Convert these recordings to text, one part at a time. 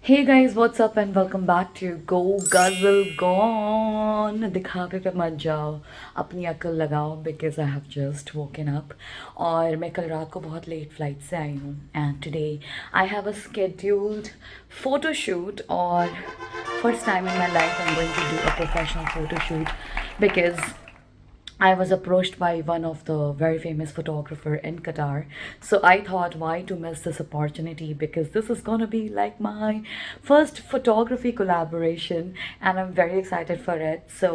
Hey guys, what's up and welcome back to Go Guzzle Gone. दिखावे पे मत जाओ, अपनी अकल लगाओ because I have just woken up और मैं कल रात को बहुत लेट फ्लाइट से आई हूँ and today I have a scheduled photo shoot और first time in my life I'm going to do a professional photo shoot because I was approached by one of the very famous photographer in Qatar. So I thought why to miss this opportunity because this is going to be like my first photography collaboration and I'm very excited for it. So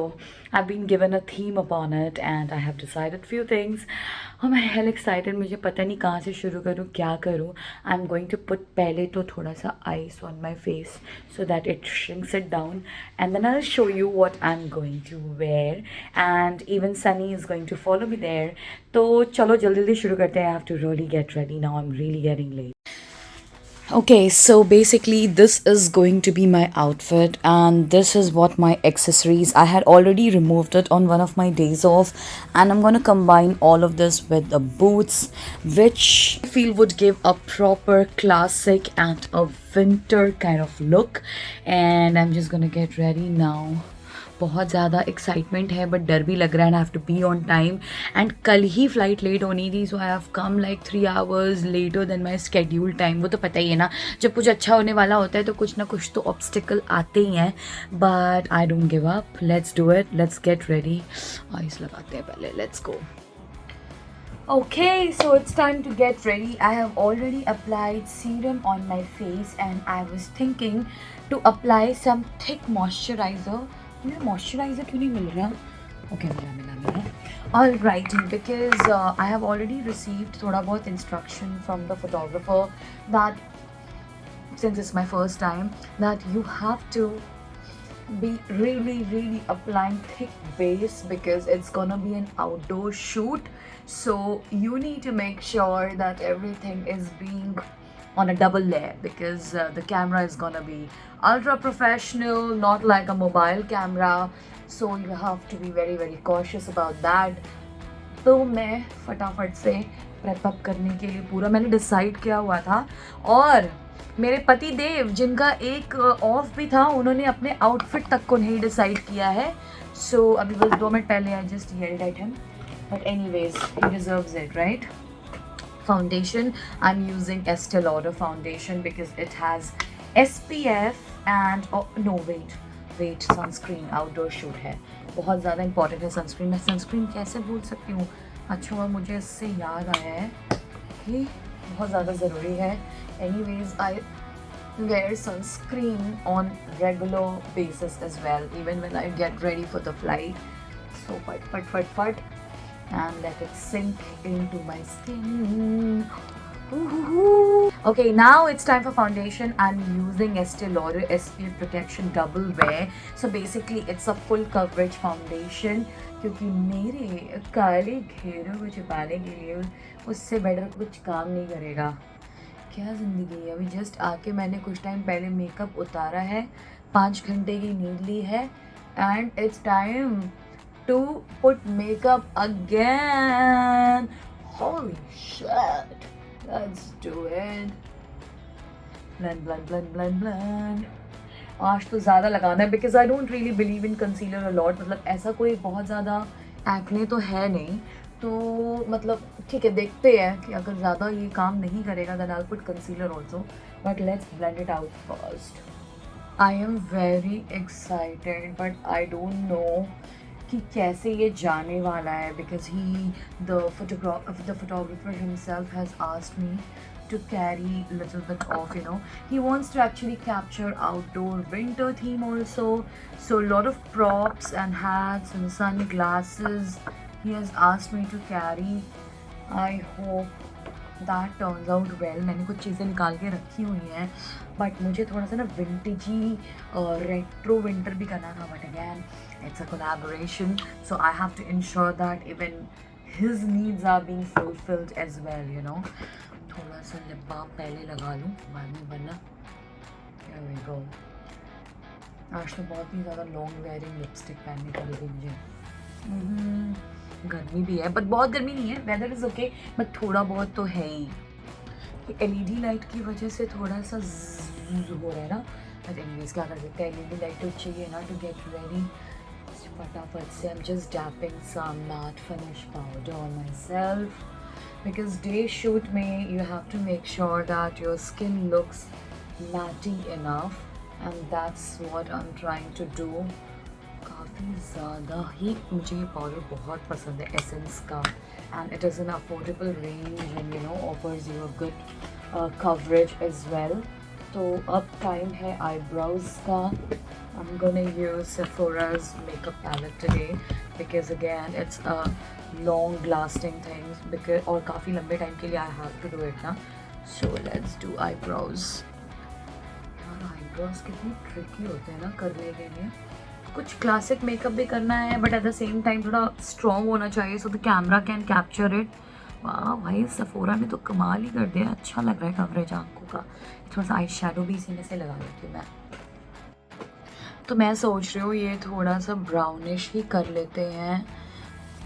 I've been given a theme upon it and I have decided few things. Oh मैं hell excited मुझे पता नहीं कहाँ से शुरू करूँ क्या करूँ. I'm going to put पहले तो थोड़ा सा ice on my face so that it shrinks it down and then I'll show you what I'm going to wear and even Sunny is going to follow me there. तो चलो जल्दी जल्दी शुरू करते हैं. I have to really get ready now. I'm really getting late. Okay, so basically, this is going to be my outfit, and this is what my accessories. I had already removed it on one of my days off, and I'm gonna combine all of this with the boots, which I feel would give a proper classic and a winter kind of look. And I'm just gonna get ready now. बहुत ज़्यादा excitement है but डर भी लग रहा है and I have to be on time and कल ही फ़्लाइट लेट होनी थी so I have come like 3 hours later than my schedule time. वो तो पता ही है ना, जब कुछ अच्छा होने वाला होता है तो कुछ ना कुछ तो ऑब्स्टिकल आते ही हैं but I don't give up. Let's do it, let's get ready. Ice लगाते हैं पहले, let's go. Okay, so it's time to get ready. I have already applied serum on my face and I was thinking to apply some thick moisturizer. मुझे moisturizer क्यों नहीं मिल रहा? Okay मिला. All right, because I have already received थोड़ा बहुत instruction from the photographer that since it's my first time that you have to be really applying thick base because it's gonna be an outdoor shoot, so you need to make sure that everything is being on a double layer because the camera is gonna be ultra professional, not like a mobile camera, so you have to be very cautious about that. तो मैं फटाफट से prep up करने के लिए पूरा मैंने decide किया हुआ था और मेरे पति देव जिनका एक ऑफ भी था उन्होंने अपने आउटफिट तक को नहीं डिसाइड किया है. सो अभी बस 2 मिनट पहले I just yelled at him but anyways he deserves it right. Foundation, I'm using Estee Lauder foundation because it has SPF and oh, no wait sunscreen. outdoor shoot है, बहुत ज़्यादा इंपॉर्टेंट है sunscreen. मैं sunscreen कैसे भूल सकती हूँ. अच्छा हुआ मुझे इससे याद आया है कि बहुत ज़्यादा ज़रूरी है. Anyways I wear sunscreen on regular basis as well even when I get ready for the flight. So fat and let it sink into my skin. Ooh. Okay, now it's time for foundation. I'm using Estee Lauder SPF Protection Double Wear. So basically it's a full coverage foundation क्योंकि मेरे काले घेरों को छुपाने के लिए उससे better कुछ काम नहीं करेगा. क्या ज़िंदगी है. अभी जस्ट आके मैंने कुछ टाइम पहले मेकअप उतारा है, 5 घंटे की नींद ली है and it's time to put makeup again. Holy shit. Let's do it. Blend. आज तो ज़्यादा लगाना है because I don't really believe in concealer a lot. मतलब ऐसा कोई बहुत ज़्यादा एक्ने तो है नहीं, तो मतलब ठीक है देखते हैं कि अगर ज़्यादा ये काम नहीं करेगा then I'll put concealer also. But let's blend it out first. I am very excited but I don't know कि कैसे ये जाने वाला है because the photographer himself has asked me to carry a little bit of, he wants to actually capture outdoor winter theme also, so a lot of props and hats and sunglasses he has asked me to carry. I hope that turns out well. मैंने कुछ चीज़ें निकाल के रखी हुई हैं but मुझे थोड़ा सा ना विंटेजी रेट्रो विंटर भी करना था but again it's a collaboration, so I have to ensure that even his needs are being fulfilled as well. थोड़ा सा लिप बाम पहले लगा लूँ बाद में वरना. Here we go. आज तो बहुत ही ज़्यादा लॉन्ग वेयरिंग लिपस्टिक पहननी पड़ेगी मुझे. गर्मी भी है बट बहुत गर्मी नहीं है. वेदर इज़ ओके बट थोड़ा बहुत तो है ही. एलईडी लाइट की वजह से थोड़ा सा हो रहा है ना, बट एनीवेज क्या कर सकते हैं, एलईडी लाइट तो चाहिए ना टू गेट रेडी। फटाफट से I'm just dapping some matte finish powder on myself because day shoot में you have to make sure that your skin looks matte enough and that's what I'm trying to do। काफ़ी ज़्यादा ही मुझे ये powder बहुत पसंद है essence का, and it is an affordable range and you know offers you a good coverage as well। तो अब टाइम है eyebrows का। I'm gonna use Sephora's makeup palette today because again it's a long lasting thing because और काफ़ी लंबे time के लिए I have to do it ना। So let's do eyebrows। यार eyebrows कितने tricky होते हैं ना करने के लिए। कुछ क्लासिक मेकअप भी करना है but at the same time थोड़ा स्ट्रॉन्ग होना चाहिए so the camera can capture it. वाह भाई सफोरा ने तो कमाल ही कर दिया, अच्छा लग रहा है कवरेज आंखों का। थोड़ा सा आई शेडो भी इसी में से लगा लेती हूँ मैं। तो मैं सोच रही हूँ ये थोड़ा सा ब्राउनिश ही कर लेते हैं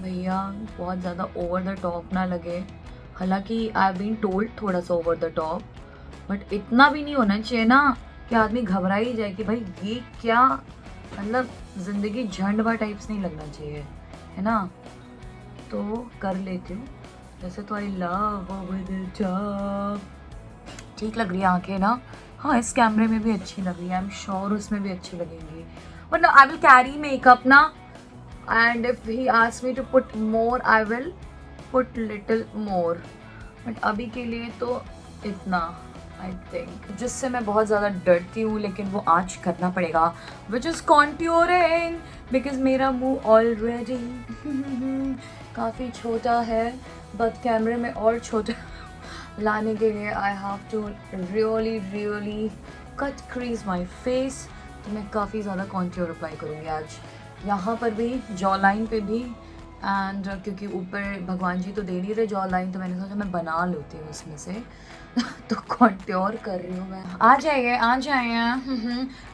भैया, बहुत ज़्यादा ओवर द टॉप ना लगे। हालांकि आई बीन टोल्ड थोड़ा सा ओवर द टॉप बट इतना भी नहीं होना चाहिए ना कि आदमी घबरा ही जाए कि भाई ये क्या, मतलब ज़िंदगी झंडवा टाइप्स नहीं लगना चाहिए, है ना। तो कर लेती हूँ वैसे तो। I love over the top, ठीक लग रही है आंखें ना। हाँ इस कैमरे में भी अच्छी लग रही है, आई एम श्योर उसमें भी अच्छी लगेंगी। But I will carry makeup ना, and if he asks me to put more I will put little more, but अभी के लिए तो इतना आई थिंक, जिससे मैं बहुत ज़्यादा डरती हूँ लेकिन वो आज करना पड़ेगा, विच इज़ कॉन्ट्योरिंग बिकॉज मेरा मुँह ऑलरेडी काफ़ी छोटा है, बट कैमरे में और छोटा लाने के लिए I have to really cut crease my face. तो मैं काफ़ी ज़्यादा कॉन्ट्योर अप्लाई करूँगी आज, यहाँ पर भी, जॉ लाइन पे भी, एंड क्योंकि ऊपर भगवान जी तो दे नहीं रहे जॉ लाइन, तो मैंने सोचा मैं बना लेती हूँ उसमें से तो कॉन्ट्योर कर रही हूँ मैं। आ जाइए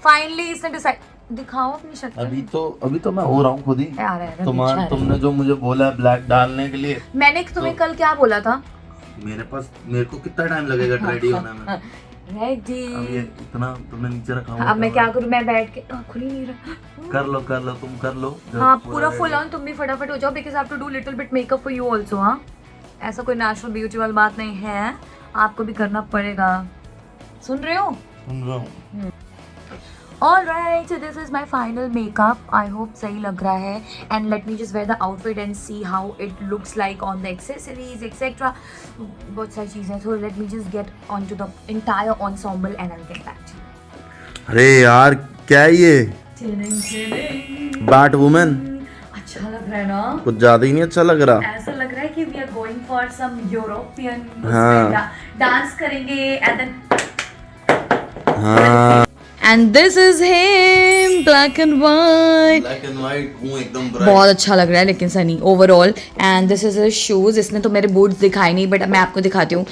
फाइनली इसने डिसाइड, दिखाओ अपनी शक्ल। अभी तो मैं हो रहा हूँ खुद ही। तुमने जो मुझे बोला ब्लैक डालने के लिए, मैंने तुम्हें कल क्या बोला था? मेरे को कितना टाइम लगेगा रेडी होने में? रेडी। अब ये इतना तुमने नीचे रखा हुआ, अब मैं क्या करूँ, मैं बैठ के खुल ही नहीं रहा। कर लो तुम कर लो। हाँ पूरा फुल ऑन तुम भी फटाफट हो जाओ because I have to do little bit makeup for you also. हाँ ऐसा कोई नेचुरल ब्यूटी वाली बात नहीं है, आपको भी करना पड़ेगा। सुन रहे हो? सुन रहा हूँ। Alright, so this is my final makeup. I hope सही लग रहा है, and let me just wear the outfit and see how it looks like on the accessories, etc. बहुत सारी चीज़ें, so let me just get onto the entire ensemble and I'll get back to you. अरे यार क्या है ये? Bat women. अच्छा लग रहा है ना? कुछ ज़्यादा ही नहीं अच्छा लग रहा। ऐसा लग रहा है कि we are going for some European हाँ। डांस करेंगे and then हाँ। And this is him, black and white. Black and white हूँ एकदम bright। बहुत अच्छा लग रहा है लेकिन Sunny overall. And this is his shoes। इसने तो मेरे बूट्स दिखाए नहीं बट मैं आपको दिखाती हूँ।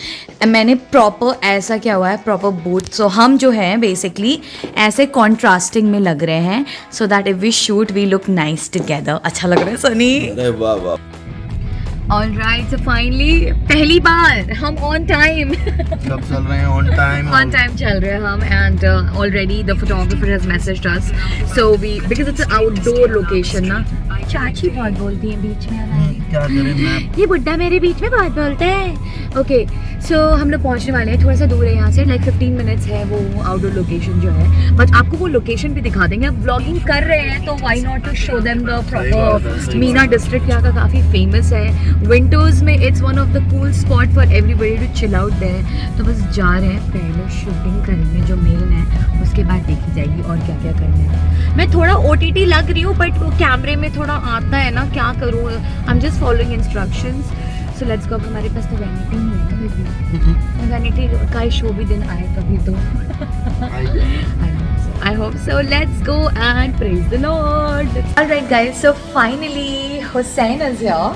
मैंने प्रॉपर ऐसा क्या हुआ है, प्रॉपर बूट। सो हम जो है बेसिकली ऐसे कॉन्ट्रास्टिंग में लग रहे हैं so that if we shoot we look nice together. अच्छा लग रहा है सनी? अरे वाह वाह। ऑलराइट, सो फाइनली पहली बार हम ऑन टाइम सब चल रहे हैं ऑन टाइम चल रहे हैं हम। And already the photographer has messaged us, so we because it's outdoor location ना। चाची बहुत बोलती है बीच में, क्या करें मैं? ये बुड्ढा मेरे बीच में बहुत बोलते हैं। ओके सो हम लोग पहुंचने वाले हैं, थोड़ा सा दूर है यहाँ से, लाइक 15 मिनट्स है वो आउटडोर लोकेशन जो है, बट आपको वो लोकेशन भी दिखा देंगे। अब ब्लॉगिंग कर रहे हैं तो why not to show them the proper. Meena district यहाँ का काफ़ी फेमस है, विंटर्स में it's one of the cool spot for everybody to chill out there. तो बस जा रहे हैं, पहले शूटिंग करेंगे जो मेन है, उसके बाद देखी जाएगी और क्या क्या करना है। मैं थोड़ा OTT लग रही हूँ बट वो कैमरे में थोड़ा आता है ना, क्या करूँ, I am just following instructions. So let's go. हमारे पास तो वैनिटी नहीं है ना, वैनिटी का शो भी दिन आए कभी तो I hope so. Let's go and praise the Lord. Alright guys, so finally Hussein is here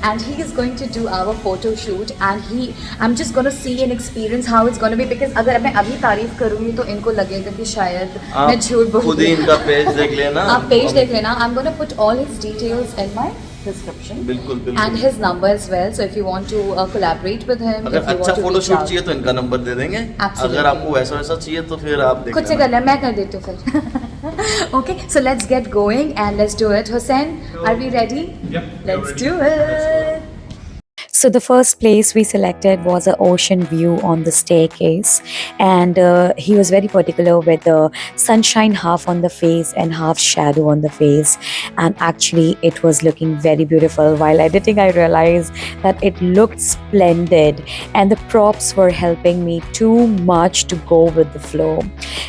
and he is going to do our photo shoot and I'm just going to see and experience how it's going to be because अगर मैं अभी तारीफ करूँगी तो इनको लगेगा कि शायद मैं झूठ बोल रही हूँ। खुद ही इनका पेज देख लेना। आप पेज देख लेना। I'm going to put all his details in my description. बिल्कुल बिल्कुल। And his number as well. So if you want to collaborate with him, अगर if you अच्छा want to photo reach shoot out. चाहिए तो इनका number दे देंगे। Absolutely. अगर आपको वैसा वैसा चाहिए तो फिर आप देख खुद से लेना। कर ले, मैं कर देती हूँ फिर। Okay, so let's get going and let's do it. Hussein, are we ready? Yep. Let's do it. So the first place we selected was an ocean view on the staircase, and he was very particular with the sunshine half on the face and half shadow on the face, and actually it was looking very beautiful. While editing, I realized that it looked splendid, and the props were helping me too much to go with the flow.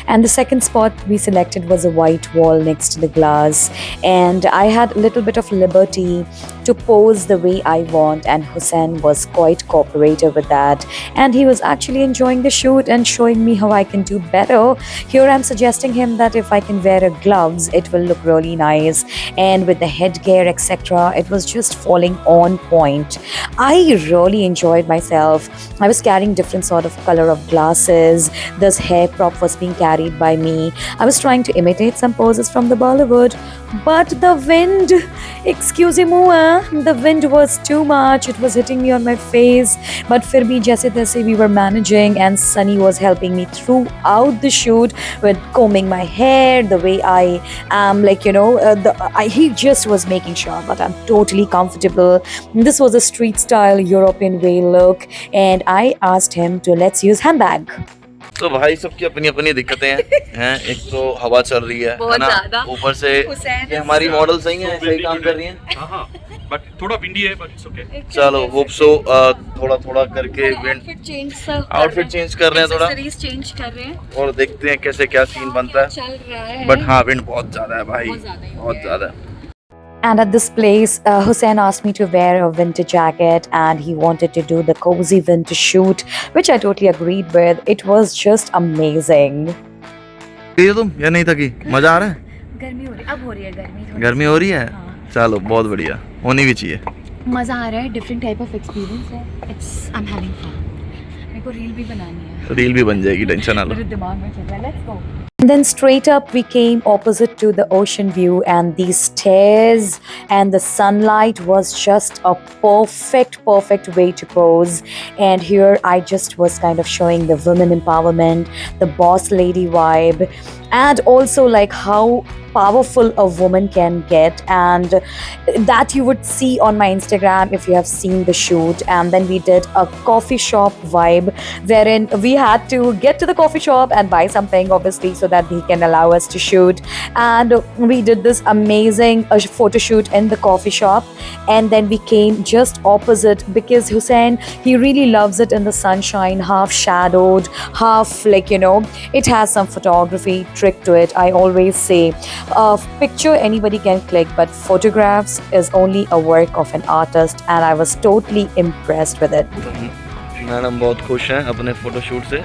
And the second spot we selected was a white wall next to the glass, and I had a little bit of liberty to pose the way I want, and Hussein was quite cooperative with that, and he was actually enjoying the shoot and showing me how I can do better. Here I'm suggesting him that if I can wear a gloves, it will look really nice, and with the headgear etc, it was just falling on point. I really enjoyed myself. I was carrying different sort of color of glasses. This hair prop was being carried by me. I was trying to imitate some poses from the Bollywood, but the wind, excusez-moi, the wind was too much. It was hitting me on my face, but fir bhi jaise taise we were managing, and Sunny was helping me throughout the shoot with combing my hair the way I am, like, you know, he just was making sure that I'm totally comfortable. This was a street style European way look, and I asked him to let's use handbag. तो भाई सबकी अपनी अपनी दिक्कतें हैं। एक तो हवा चल रही है ना, ऊपर से ये हमारी मॉडल सही है, सही काम कर रही है। हाँ, बट थोड़ा विंडी है, बट इट्स ओके। चलो होप सो थोड़ा थोड़ा करके आउटफिट चेंज कर रहे हैं, थोड़ा चेंज कर रहे हैं, और देखते हैं कैसे क्या सीन बनता है। चल रहा है, बट हाँ, विंड बहुत ज्यादा है भाई, बहुत ज्यादा है। And at this place, Hussein asked me to wear a winter jacket, and he wanted to do the cozy winter shoot, which I totally agreed with. It was just amazing. ये तुम या नहीं थकी? मजा आ रहा है? गर्मी हो रही, अब हो रही है गर्मी। गर्मी हो रही है? हाँ। चलो बहुत बढ़िया, होनी भी चाहिए। मजा आ रहा है, डिफरेंट टाइप ऑफ एक्सपीरियंस है। I am having fun. मेरे को रील भी बनानी है। रील भी बन जाएगी, टेंशन ना लो। मेरे दिमाग में चल रहा है, let's go. And then straight up we came opposite to the ocean view, and these stairs and the sunlight was just a perfect way to pose. And here I just was kind of showing the women empowerment, the boss lady vibe, and also like how powerful a woman can get, and that you would see on my Instagram if you have seen the shoot. And then we did a coffee shop vibe, wherein we had to get to the coffee shop and buy something, obviously, so that he can allow us to shoot. And we did this amazing photo shoot in the coffee shop, and then we came just opposite, because Hussein, he really loves it in the sunshine, half shadowed, half, like, you know, it has some photography trick to it. I always say picture anybody can click, but photographs is only a work of an artist, and I was totally impressed with it. Madam बहुत खुश हैं अपने photoshoot से।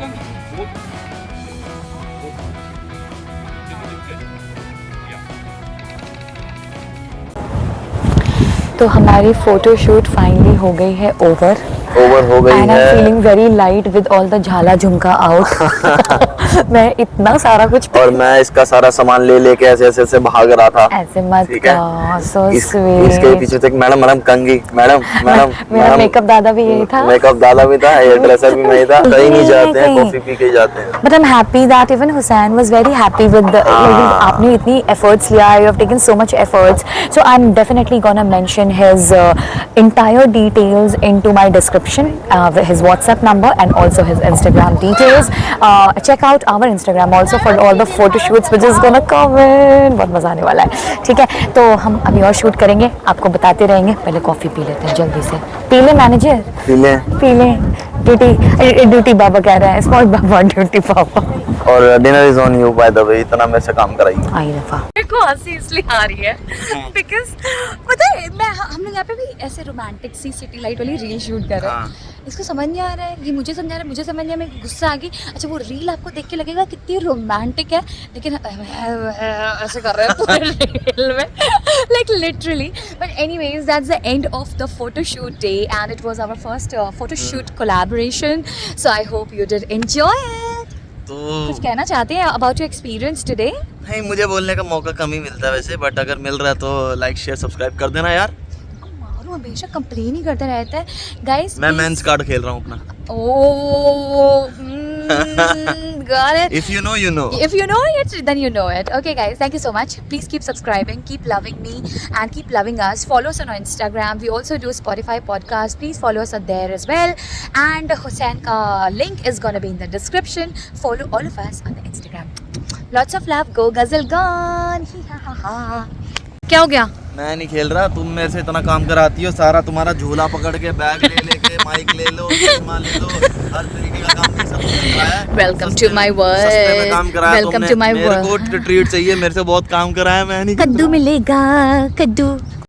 तो हमारी photo shoot finally हो गई है ओवर हो गई and है। I'm feeling very light with all the झाला झुमका out। मैं इतना सारा कुछ, और मैं इसका सारा सामान ले लेके ऐसे भाग रहा था। ऐसे मत कहो, so sweet। इसके पीछे तक मैडम कंगी, मैडम मेरा मेकअप दादा भी यही था, मेकअप दादा भी था, हेयर ड्रेसर भी मैं था। कहीं नहीं जाते हैं, कॉफी पी के जाते हैं। But I'm happy that even Hussein was very happy with the आपने इतनी efforts लिया, you have taken so much efforts, so I'm definitely gonna mention his entire details into my description, his WhatsApp number and also his Instagram details. Check out our Instagram also for all the photo shoots which is gonna come in। बहुत मजा आने वाला है, ठीक है। तो हम अभी और शूट करेंगे, आपको बताते रहेंगे। पहले कॉफी पी लेते हैं जल्दी से। पी ले मैनेजर, पी ले। ड्यूटी बाबा कह रहा है, स्मार्ट बाबा, ड्यूटी बाबा। और dinner is on you by the way, इतना मेरे से काम कराइए। आई दफा मेरे को हंसी इसलिए आ रही है बिकॉज पता है, हम लोग यहाँ पे भी ऐसे रोमांटिक सी सिटी लाइट वाली रील शूट कर रहे हैं। इसको समझ नहीं आ रहा है, ये मुझे समझा रहा है, मुझे समझ नहीं आ रहा है, गुस्सा आ गई। अच्छा वो रील आपको देख के लगेगा कितनी रोमांटिक है, लेकिन ऐसे कर रहे हैं पूरे रील में, like literally. But anyways that's the end of the photo shoot day, and it was our first photo shoot collaboration, so I hope you did enjoy it. कुछ कहना चाहते हैं अबाउट योर एक्सपीरियंस टुडे? नहीं, मुझे बोलने का मौका कम ही मिलता है वैसे, बट अगर मिल रहा है तो लाइक शेयर सब्सक्राइब कर देना यार। वो हमेशा कंप्लेन ही करता रहता है गाइस। मैं मेंस कार्ड खेल रहा हूँ अपना। Got it. If you know, you know. If you know it, then you know it. Okay, guys, thank you so much. Please keep subscribing, keep loving me, and keep loving us. Follow us on Instagram. We also do Spotify podcast. Please follow us on there as well. And Hussain ka link is gonna be in the description. Follow all of us on the Instagram. Lots of love. Go Ghazal gone. क्या हो गया? मैं नहीं खेल रहा, तुम मेरे से इतना काम कराती हो, सारा तुम्हारा झोला पकड़ के बैग ले लेके माइक ले लो, चश्मा ले लो, हर तरीके का काम सब कराया। Welcome to my world. सस्ते में काम कराया Welcome तुमने। to my मेरे world. को ट्रीट चाहिए, मेरे से बहुत काम कराया, मैं नहीं। कद्दू मिलेगा कद्दू।